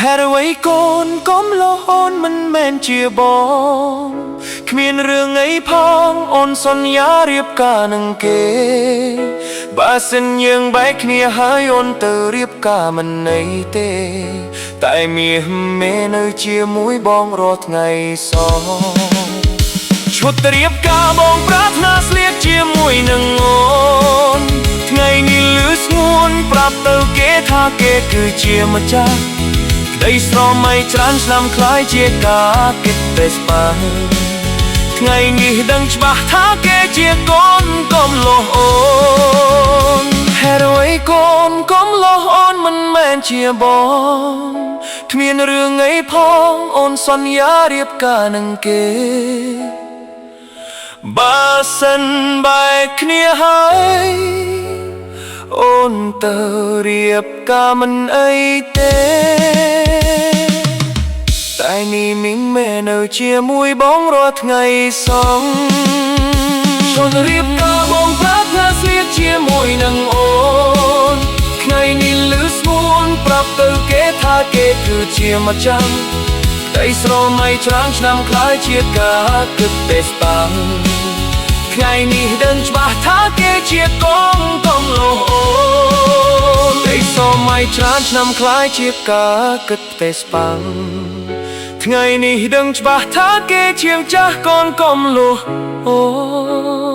ហេតុអ្វីកូនកុំលោអូនមិនមែនជាបងគ្មានរឿងអីផងអូនសន្យារៀបការនឹងគេបើសិនយើងបែកគ្នាហើយអូនទៅរៀបការមិនអីទេតែមាសមេនៅជាមួយបងរាល់ថ្ងៃសងឈុតរៀបការបងប្រាថ្នាស្លៀកជាមួយនឹងអូនថ្ងៃនេះលឺស្ងួនប្រាប់ទៅគេថាគេគឺជាម្ចាស់ក្តីស្រមៃច្រើនឆ្នាំคล้ายជាការគិតតែស្បាថ្ងៃនេះដឹងច្បាស់ថាគេជាកូនកុំលោះអូនហេតុអ្វីកូនកុំលោះអូនមិនមែនជាបងគ្មានរឿងអីផងអូនសន្យារៀបការនឹងគេបើសិនបែកគ្នាហើយអូនទៅរៀបការមិនអីទេតែនេះមីងមេនៅជាមួយបងរាល់ថ្ងៃសងចូលរៀបការបងប្រាថ្នាស្លៀកជាមួយនឹងអូនថ្ងៃនេះលឺស្ងួនប្រាប់ទៅគេថាគេគឺជាម្ចាស់តែស្រមៃច្រើនឆ្នាំคล้ายជាការគិតតែស្បាថ្ងៃនេះដឹងច្បាស់ថាគេជាកូនកុំលោះអូនតែសម័យច្រើនឆ្នាំคล้ายជាការគិតតែស្បាថ្ងៃនេះដឹងច្បាស់ថាគេជាម្ចាស់កូនកុំលោះអូន